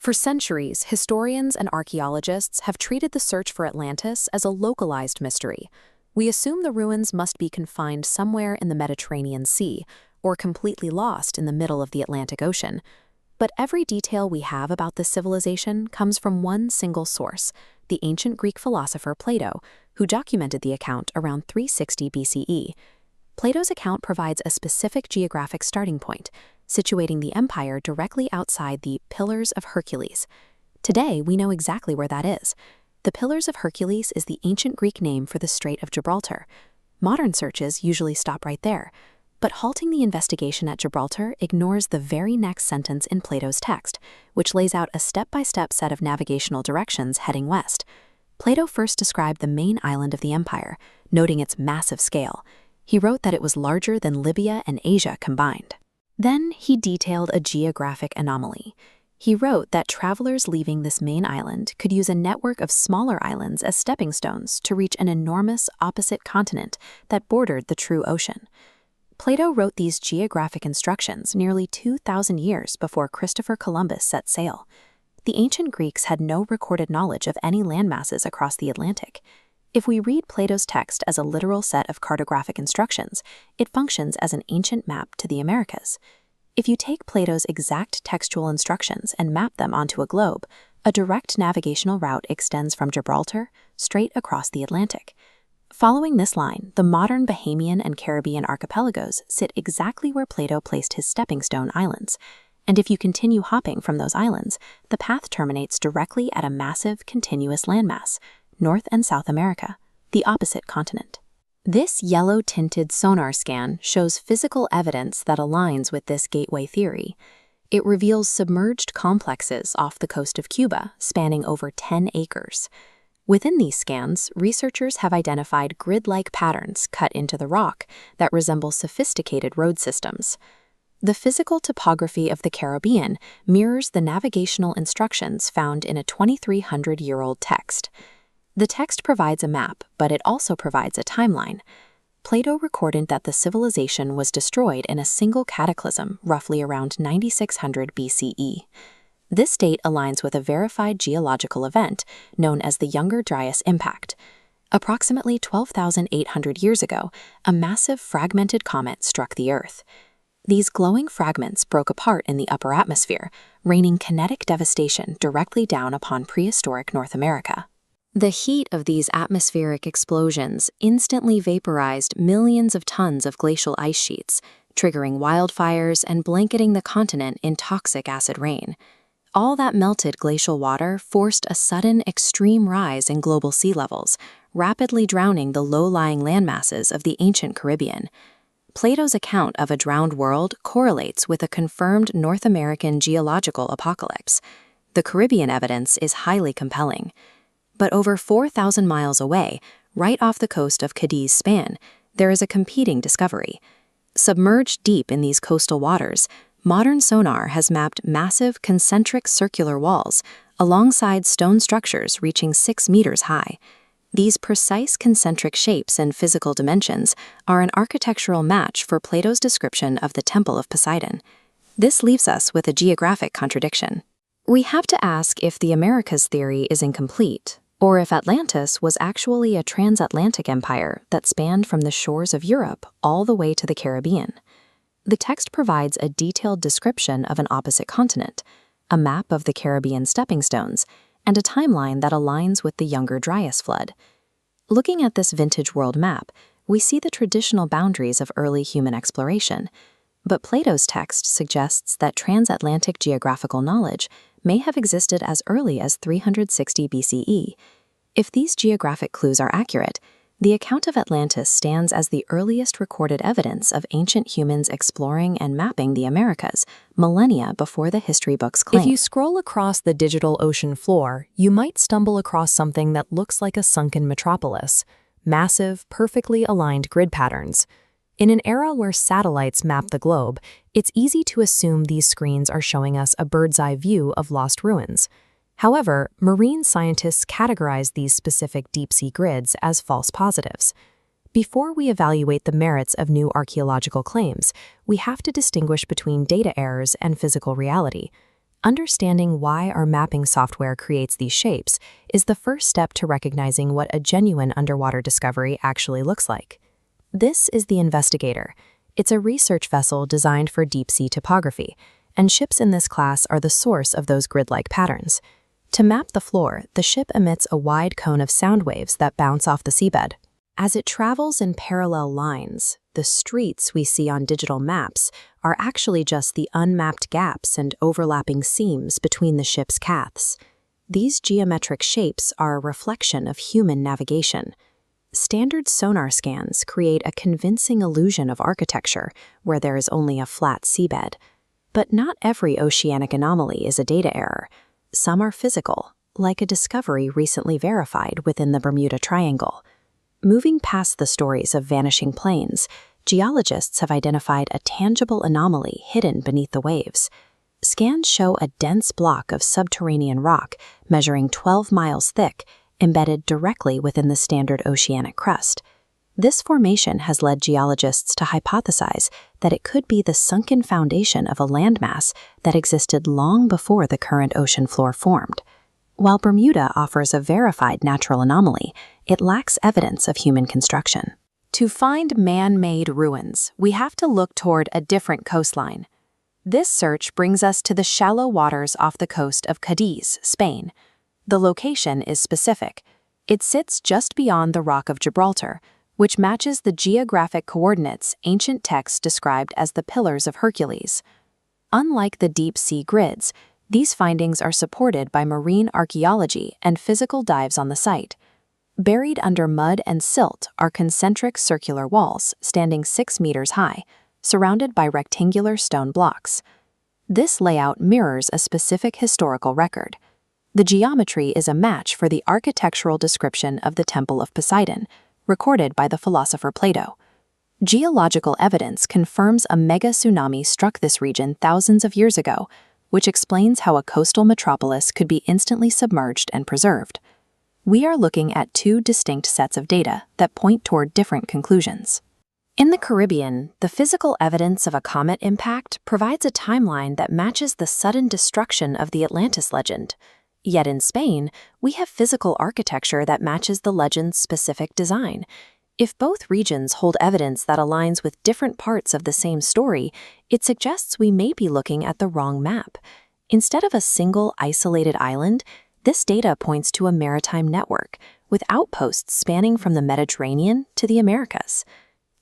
For centuries, historians and archaeologists have treated the search for Atlantis as a localized mystery. We assume the ruins must be confined somewhere in the Mediterranean Sea or completely lost in the middle of the Atlantic Ocean. But every detail we have about this civilization comes from one single source, the ancient Greek philosopher Plato, who documented the account around 360 BCE. Plato's account provides a specific geographic starting point, situating the empire directly outside the Pillars of Hercules. Today, we know exactly where that is. The Pillars of Hercules is the ancient Greek name for the Strait of Gibraltar. Modern searches usually stop right there, but halting the investigation at Gibraltar ignores the very next sentence in Plato's text, which lays out a step-by-step set of navigational directions heading west. Plato first described the main island of the empire, noting its massive scale. He wrote that it was larger than Libya and Asia combined. Then he detailed a geographic anomaly. He wrote that travelers leaving this main island could use a network of smaller islands as stepping stones to reach an enormous opposite continent that bordered the true ocean. Plato wrote these geographic instructions nearly 2,000 years before Christopher Columbus set sail. The ancient Greeks had no recorded knowledge of any landmasses across the Atlantic. If we read Plato's text as a literal set of cartographic instructions, it functions as an ancient map to the Americas. If you take Plato's exact textual instructions and map them onto a globe, a direct navigational route extends from Gibraltar straight across the Atlantic. Following this line, the modern Bahamian and Caribbean archipelagos sit exactly where Plato placed his stepping stone islands. And if you continue hopping from those islands, the path terminates directly at a massive, continuous landmass, North and South America, the opposite continent. This yellow-tinted sonar scan shows physical evidence that aligns with this gateway theory. It reveals submerged complexes off the coast of Cuba, spanning over 10 acres. Within these scans, researchers have identified grid-like patterns cut into the rock that resemble sophisticated road systems. The physical topography of the Caribbean mirrors the navigational instructions found in a 2,300-year-old text. The text provides a map, but it also provides a timeline. Plato recorded that the civilization was destroyed in a single cataclysm roughly around 9600 BCE. This date aligns with a verified geological event known as the Younger Dryas impact. Approximately 12,800 years ago, a massive fragmented comet struck the Earth. These glowing fragments broke apart in the upper atmosphere, raining kinetic devastation directly down upon prehistoric North America. The heat of these atmospheric explosions instantly vaporized millions of tons of glacial ice sheets, triggering wildfires and blanketing the continent in toxic acid rain. All that melted glacial water forced a sudden extreme rise in global sea levels, rapidly drowning the low-lying landmasses of the ancient Caribbean. Plato's account of a drowned world correlates with a confirmed North American geological apocalypse. The Caribbean evidence is highly compelling. But over 4,000 miles away, right off the coast of Cadiz, Spain, there is a competing discovery. Submerged deep in these coastal waters, modern sonar has mapped massive concentric circular walls alongside stone structures reaching 6 meters high. These precise concentric shapes and physical dimensions are an architectural match for Plato's description of the Temple of Poseidon. This leaves us with a geographic contradiction. We have to ask if the Americas theory is incomplete, or if Atlantis was actually a transatlantic empire that spanned from the shores of Europe all the way to the Caribbean. The text provides a detailed description of an opposite continent, a map of the Caribbean stepping stones, and a timeline that aligns with the Younger Dryas flood. Looking at this vintage world map, we see the traditional boundaries of early human exploration, but Plato's text suggests that transatlantic geographical knowledge may have existed as early as 360 BCE. If these geographic clues are accurate, the account of Atlantis stands as the earliest recorded evidence of ancient humans exploring and mapping the Americas, millennia before the history books claim. If you scroll across the digital ocean floor, you might stumble across something that looks like a sunken metropolis, massive, perfectly aligned grid patterns. In an era where satellites map the globe, it's easy to assume these screens are showing us a bird's-eye view of lost ruins. However, marine scientists categorize these specific deep-sea grids as false positives. Before we evaluate the merits of new archaeological claims, we have to distinguish between data errors and physical reality. Understanding why our mapping software creates these shapes is the first step to recognizing what a genuine underwater discovery actually looks like. This is the Investigator. It's a research vessel designed for deep-sea topography, and ships in this class are the source of those grid-like patterns. To map the floor, the ship emits a wide cone of sound waves that bounce off the seabed. As it travels in parallel lines, the streets we see on digital maps are actually just the unmapped gaps and overlapping seams between the ship's caths. These geometric shapes are a reflection of human navigation. Standard sonar scans create a convincing illusion of architecture where there is only a flat seabed. But not every oceanic anomaly is a data error. Some are physical, like a discovery recently verified within the Bermuda Triangle. Moving past the stories of vanishing planes, geologists have identified a tangible anomaly hidden beneath the waves. Scans show a dense block of subterranean rock measuring 12 miles thick, embedded directly within the standard oceanic crust. This formation has led geologists to hypothesize that it could be the sunken foundation of a landmass that existed long before the current ocean floor formed. While Bermuda offers a verified natural anomaly, it lacks evidence of human construction. To find man-made ruins, we have to look toward a different coastline. This search brings us to the shallow waters off the coast of Cadiz, Spain. The location is specific. It sits just beyond the Rock of Gibraltar, which matches the geographic coordinates ancient texts described as the Pillars of Hercules. Unlike the deep-sea grids, these findings are supported by marine archaeology and physical dives on the site. Buried under mud and silt are concentric circular walls standing 6 meters high, surrounded by rectangular stone blocks. This layout mirrors a specific historical record. The geometry is a match for the architectural description of the Temple of Poseidon, recorded by the philosopher Plato. Geological evidence confirms a mega tsunami struck this region thousands of years ago, which explains how a coastal metropolis could be instantly submerged and preserved. We are looking at two distinct sets of data that point toward different conclusions. In the Caribbean, the physical evidence of a comet impact provides a timeline that matches the sudden destruction of the Atlantis legend. Yet in Spain, we have physical architecture that matches the legend's specific design. If both regions hold evidence that aligns with different parts of the same story, it suggests we may be looking at the wrong map. Instead of a single isolated island, this data points to a maritime network, with outposts spanning from the Mediterranean to the Americas.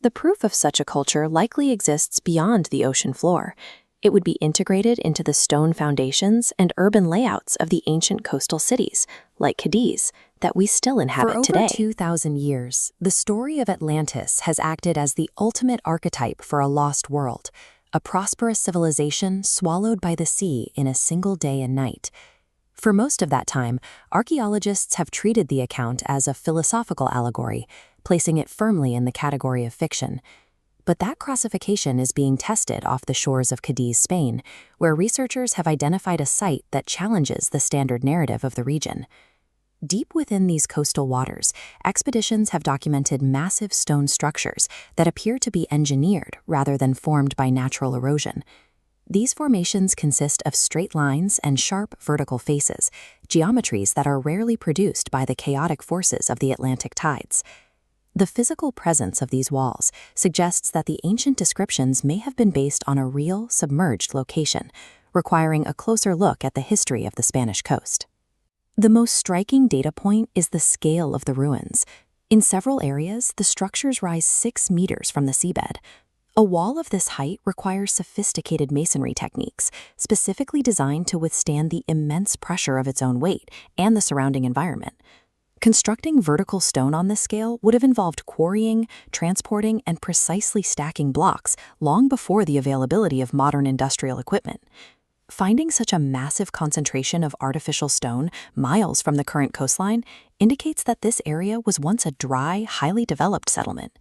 The proof of such a culture likely exists beyond the ocean floor. It would be integrated into the stone foundations and urban layouts of the ancient coastal cities, like Cadiz, that we still inhabit today. For over 2,000 years, the story of Atlantis has acted as the ultimate archetype for a lost world, a prosperous civilization swallowed by the sea in a single day and night. For most of that time, archaeologists have treated the account as a philosophical allegory, placing it firmly in the category of fiction. But that classification is being tested off the shores of Cadiz, Spain, where researchers have identified a site that challenges the standard narrative of the region. Deep within these coastal waters, expeditions have documented massive stone structures that appear to be engineered rather than formed by natural erosion. These formations consist of straight lines and sharp vertical faces, geometries that are rarely produced by the chaotic forces of the Atlantic tides. The physical presence of these walls suggests that the ancient descriptions may have been based on a real, submerged location, requiring a closer look at the history of the Spanish coast. The most striking data point is the scale of the ruins. In several areas, the structures rise 6 meters from the seabed. A wall of this height requires sophisticated masonry techniques, specifically designed to withstand the immense pressure of its own weight and the surrounding environment. Constructing vertical stone on this scale would have involved quarrying, transporting, and precisely stacking blocks long before the availability of modern industrial equipment. Finding such a massive concentration of artificial stone miles from the current coastline indicates that this area was once a dry, highly developed settlement.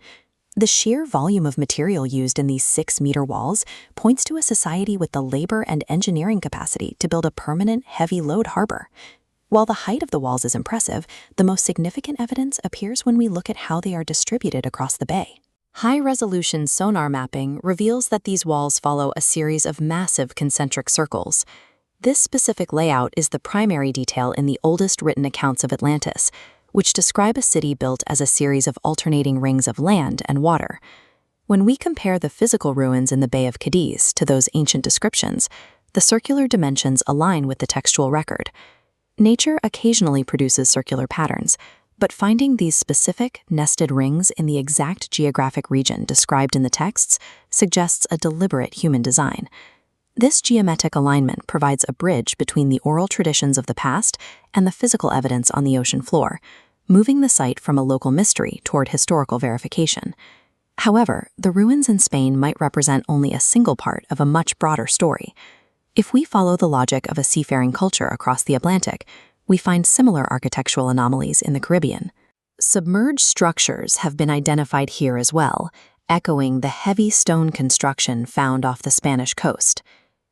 The sheer volume of material used in these 6-meter walls points to a society with the labor and engineering capacity to build a permanent, heavy-load harbor. While the height of the walls is impressive, the most significant evidence appears when we look at how they are distributed across the bay. High-resolution sonar mapping reveals that these walls follow a series of massive concentric circles. This specific layout is the primary detail in the oldest written accounts of Atlantis, which describe a city built as a series of alternating rings of land and water. When we compare the physical ruins in the Bay of Cadiz to those ancient descriptions, the circular dimensions align with the textual record. Nature occasionally produces circular patterns, but finding these specific, nested rings in the exact geographic region described in the texts suggests a deliberate human design. This geometric alignment provides a bridge between the oral traditions of the past and the physical evidence on the ocean floor, moving the site from a local mystery toward historical verification. However, the ruins in Spain might represent only a single part of a much broader story. If we follow the logic of a seafaring culture across the Atlantic, we find similar architectural anomalies in the Caribbean. Submerged structures have been identified here as well, echoing the heavy stone construction found off the Spanish coast.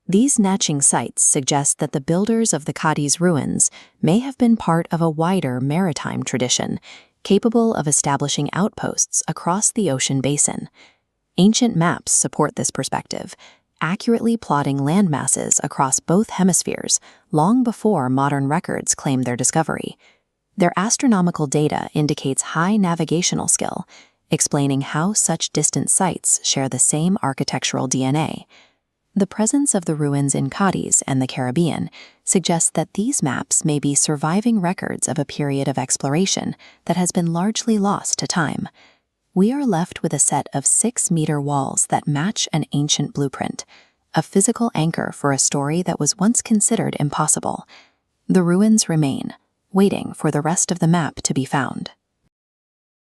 These natching sites suggest that the builders of the Cadiz ruins may have been part of a wider maritime tradition, capable of establishing outposts across the ocean basin. Ancient maps support this perspective, accurately plotting landmasses across both hemispheres long before modern records claimed their discovery. Their astronomical data indicates high navigational skill, explaining how such distant sites share the same architectural DNA. The presence of the ruins in Cadiz and the Caribbean suggests that these maps may be surviving records of a period of exploration that has been largely lost to time. We are left with a set of 6-meter walls that match an ancient blueprint, a physical anchor for a story that was once considered impossible. The ruins remain, waiting for the rest of the map to be found.